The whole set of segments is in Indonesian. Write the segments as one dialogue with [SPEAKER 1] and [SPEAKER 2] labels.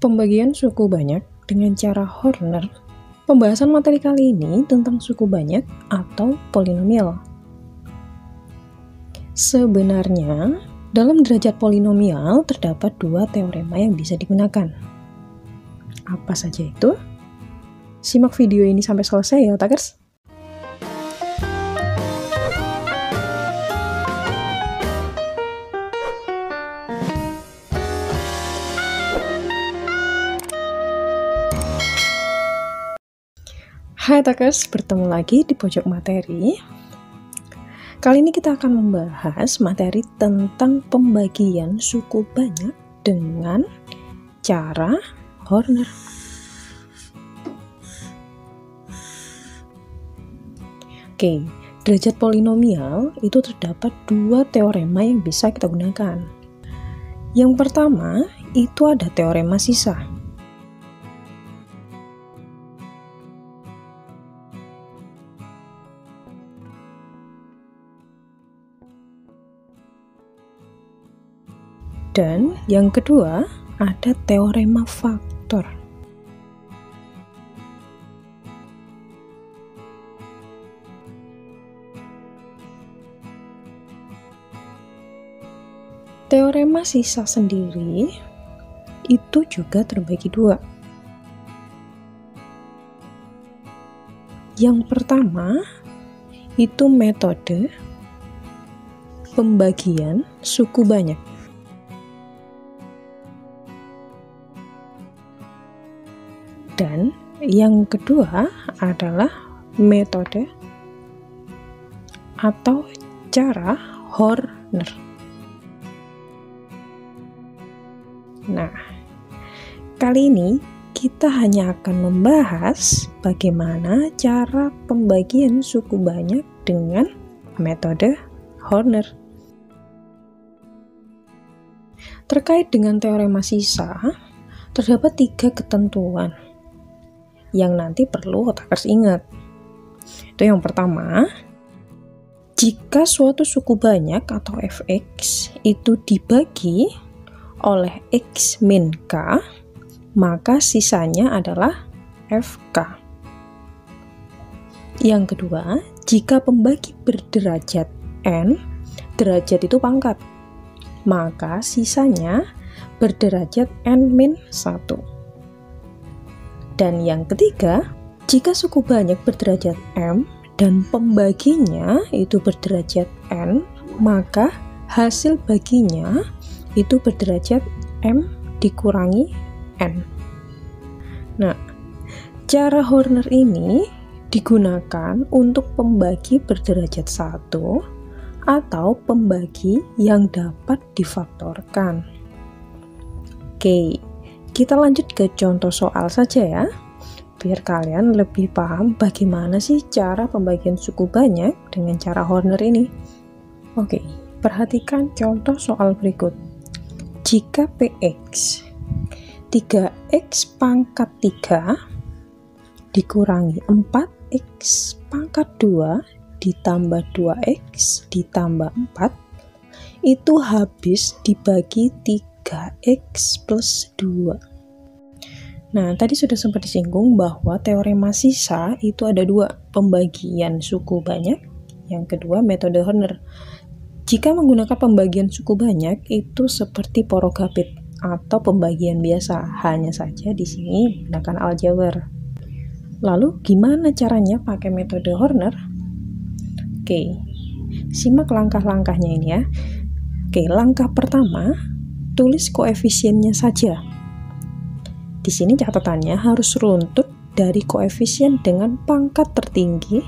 [SPEAKER 1] Pembagian suku banyak dengan cara Horner. Pembahasan materi kali ini tentang suku banyak atau polinomial. Sebenarnya, dalam derajat polinomial terdapat dua teorema yang bisa digunakan. Apa saja itu? Simak video ini sampai selesai ya, otakers. Hai otakers, bertemu lagi di pojok materi. Kali ini kita akan membahas materi tentang pembagian suku banyak dengan cara Horner. Oke, derajat polinomial itu terdapat dua teorema yang bisa kita gunakan. Yang pertama, itu ada teorema sisa. Dan yang kedua, ada teorema faktor. Teorema sisa sendiri itu juga terbagi dua. Yang pertama, itu metode pembagian suku banyak. Dan yang kedua adalah metode atau cara Horner. Nah, kali ini kita hanya akan membahas bagaimana cara pembagian suku banyak dengan metode Horner. Terkait dengan teorema sisa, terdapat 3 ketentuan yang nanti perlu otakers ingat. Itu yang pertama, jika suatu suku banyak atau fx itu dibagi oleh x min k, maka sisanya adalah fk. Yang kedua, jika pembagi berderajat n, derajat itu pangkat, maka sisanya berderajat n min 1. Dan yang ketiga, jika suku banyak berderajat m dan pembaginya itu berderajat n, maka hasil baginya itu berderajat m dikurangi n. Nah, cara Horner ini digunakan untuk pembagi berderajat 1 atau pembagi yang dapat difaktorkan. Oke, kita lanjut ke contoh soal saja ya, biar kalian lebih paham bagaimana sih cara pembagian suku banyak dengan cara Horner ini. Oke, perhatikan contoh soal berikut. Jika Px 3x pangkat 3 dikurangi 4x pangkat 2 ditambah 2x ditambah 4 itu habis dibagi 3x plus 2. Nah, tadi sudah sempat disinggung bahwa teorema sisa itu ada dua, pembagian suku banyak, yang kedua metode Horner. Jika menggunakan pembagian suku banyak itu seperti porogapit atau pembagian biasa, hanya saja di sini menggunakan aljabar. Lalu gimana caranya pakai metode Horner? Oke, simak langkah-langkahnya ini ya. Oke, langkah pertama, tulis koefisiennya saja. Di sini catatannya harus runtut dari koefisien dengan pangkat tertinggi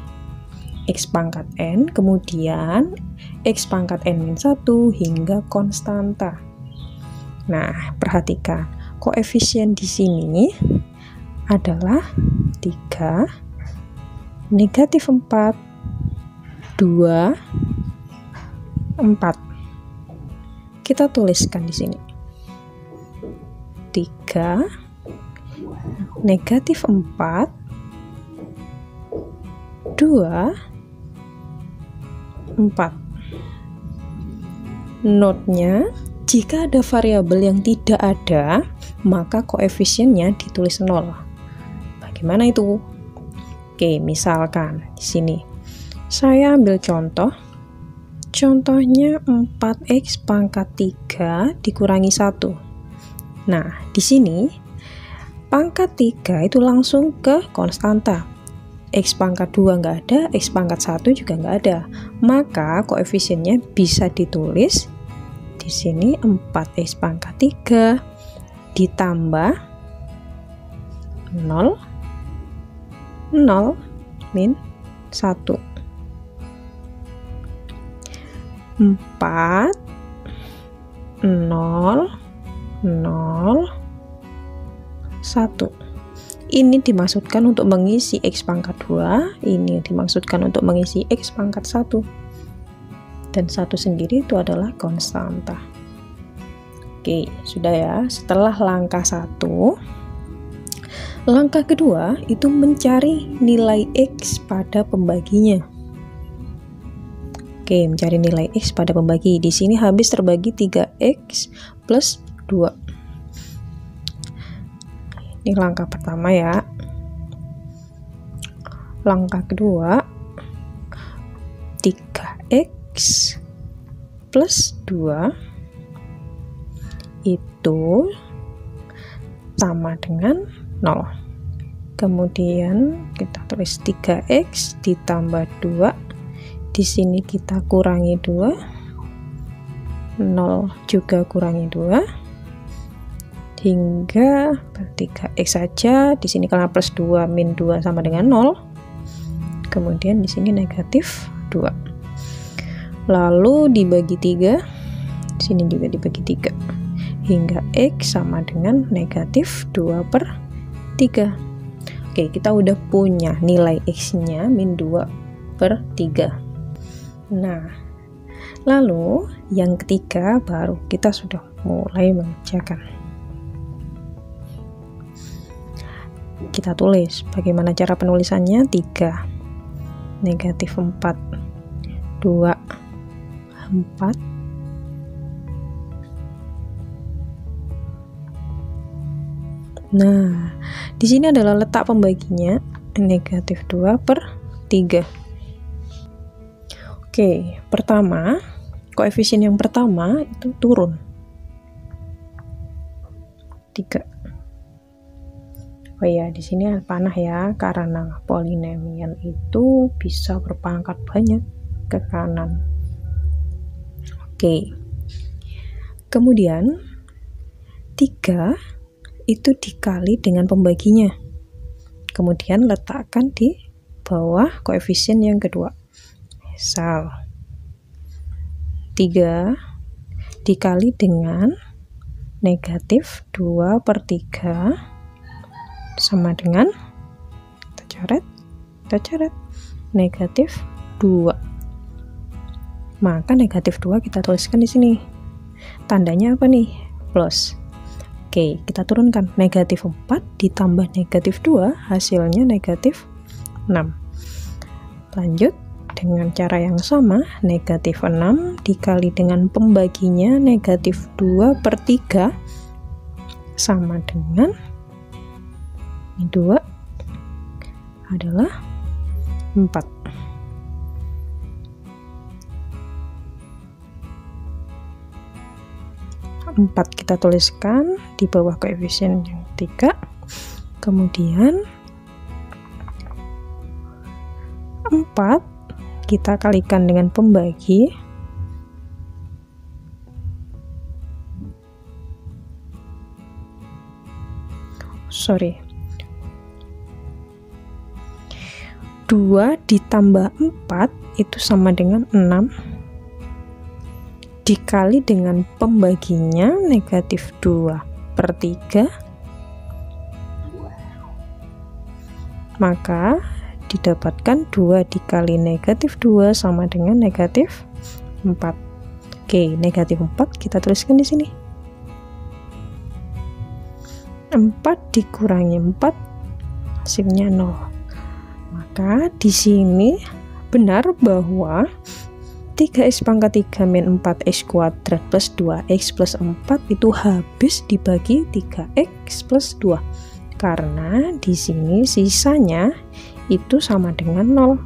[SPEAKER 1] x pangkat n, kemudian x pangkat n-1 hingga konstanta. Nah, perhatikan, koefisien di sini adalah 3, negatif 4, 2, 4. Kita tuliskan di sini. 3, negatif 4, 2, 4. Notnya, jika ada variabel yang tidak ada, maka koefisiennya ditulis 0. Bagaimana itu? Oke, misalkan di sini saya ambil contoh. Contohnya 4x pangkat 3 dikurangi 1. Nah, di sini pangkat 3 itu langsung ke konstanta. X pangkat 2 nggak ada, X pangkat 1 juga nggak ada. Maka koefisiennya bisa ditulis di sini 4x pangkat 3 ditambah 0 min 1. 4 0 0 1. Ini dimaksudkan untuk mengisi X pangkat 2, ini dimaksudkan untuk mengisi X pangkat 1. Dan 1 sendiri itu adalah konstanta. Oke, sudah ya. Setelah langkah 1, langkah kedua itu mencari nilai X pada pembaginya. Oke, mencari nilai X pada pembagi. Di sini habis terbagi 3X plus 2. Ini langkah pertama ya. Langkah kedua, 3x plus 2 itu sama dengan 0. Kemudian kita tulis 3x ditambah 2. Di sini kita kurangi 2. 0 juga kurangi 2. Hingga 3x saja. Di sini karena plus 2 min 2 sama dengan 0. Kemudian di sini negatif 2. Lalu dibagi 3. Di sini juga dibagi 3. Hingga x sama dengan negatif 2/3. Oke, kita udah punya nilai x-nya min 2/3. Nah, lalu yang ketiga baru kita sudah mulai mengerjakan. Kita tulis bagaimana cara penulisannya. 3 negatif 4 2 4 Nah, di sini adalah letak pembaginya negatif 2/3. Oke, pertama koefisien yang pertama itu turun 3. Oh ya, di sini panah ya, karena polinomial itu bisa berpangkat banyak ke kanan. Oke. Kemudian 3 itu dikali dengan pembaginya. Kemudian letakkan di bawah koefisien yang kedua. Misal 3 dikali dengan negatif 2/3 sama dengan, kita coret negatif 2. Maka negatif 2 kita tuliskan di sini. Tandanya apa nih? Plus. Oke, kita turunkan. Negatif 4 ditambah negatif 2 hasilnya negatif 6. Lanjut dengan cara yang sama. Negatif 6 dikali dengan pembaginya negatif 2/3 sama dengan 2 adalah 4. Kita tuliskan di bawah koefisien yang 3. Kemudian 4 kita kalikan dengan pembagi. Sorry. 2 ditambah 4 itu sama dengan 6 dikali dengan pembaginya negatif 2/3, maka didapatkan 2 dikali negatif 2 sama dengan negatif 4. Oke, negatif 4 kita tuliskan di sini. 4 dikurangi 4 hasilnya 0. Maka di sini benar bahwa 3x pangkat 3 min 4x kuadrat plus 2x plus 4 itu habis dibagi 3x plus 2. Karena di sini sisanya itu sama dengan 0.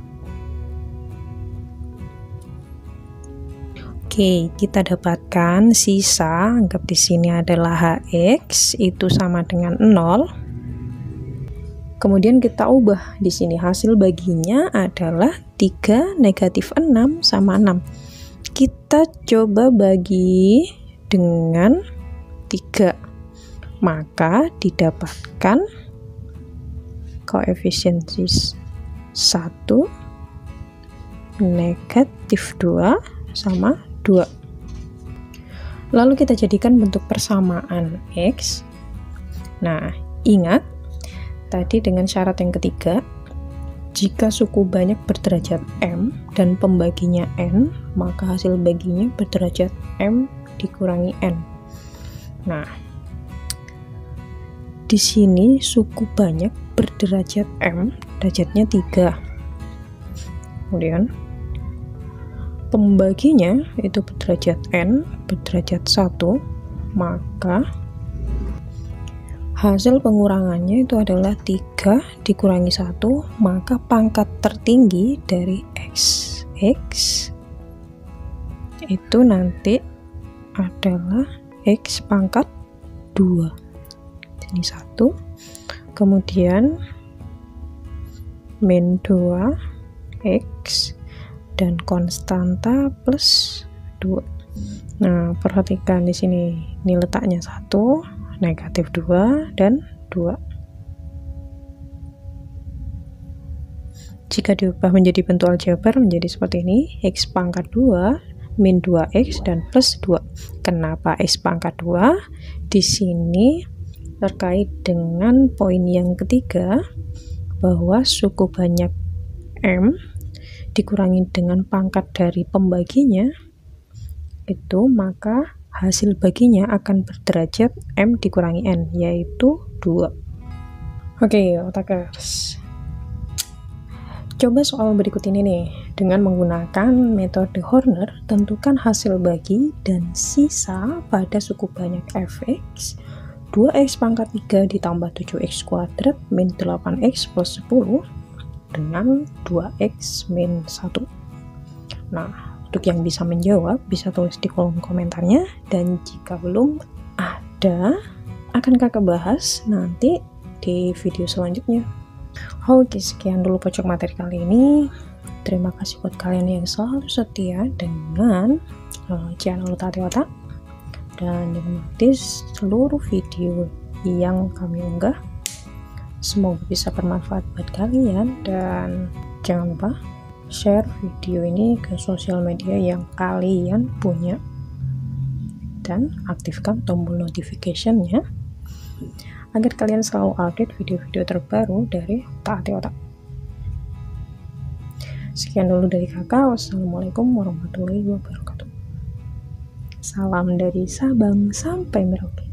[SPEAKER 1] Oke, kita dapatkan sisa, anggap di sini adalah hx itu sama dengan 0. Kemudian kita ubah di sini hasil baginya adalah 3 negatif 6 sama 6. Kita coba bagi dengan 3. Maka didapatkan koefisien 1 negatif 2 sama 2. Lalu kita jadikan bentuk persamaan X. Nah, ingat tadi dengan syarat yang ketiga, jika suku banyak berderajat M dan pembaginya N, maka hasil baginya berderajat M dikurangi N. Nah, di sini suku banyak berderajat M, derajatnya 3. Kemudian pembaginya itu berderajat N, berderajat 1, maka hasil pengurangannya itu adalah 3 dikurangi 1, maka pangkat tertinggi dari X itu nanti adalah X pangkat 2. Ini 1, kemudian min 2X dan konstanta plus 2. Nah, perhatikan di sini, ini letaknya 1, negatif 2 dan 2. Jika diubah menjadi bentuk aljabar menjadi seperti ini, X pangkat 2 min 2X dan plus 2. Kenapa X pangkat 2? Di sini terkait dengan poin yang ketiga, bahwa suku banyak M dikurangi dengan pangkat dari pembaginya itu, maka hasil baginya akan berderajat M dikurangi N, yaitu 2. Oke, otakers. Coba soal berikut ini nih, dengan menggunakan metode Horner, tentukan hasil bagi dan sisa pada suku banyak fx 2x pangkat 3 ditambah 7x kuadrat min 8x plus 10 dengan 2x min 1. Nah, untuk yang bisa menjawab, bisa tulis di kolom komentarnya, dan jika belum ada, akan kakak bahas nanti di video selanjutnya. Oke, sekian dulu pojok materi kali ini. Terima kasih buat kalian yang selalu setia dengan channel Tati Otak, dan menikmati seluruh video yang kami unggah. Semoga bisa bermanfaat buat kalian, dan jangan lupa share video ini ke sosial media yang kalian punya, dan aktifkan tombol notification-nya agar kalian selalu update video-video terbaru dari Tati Otak. Sekian dulu dari kakak. Wassalamualaikum warahmatullahi wabarakatuh. Salam dari Sabang sampai Merauke.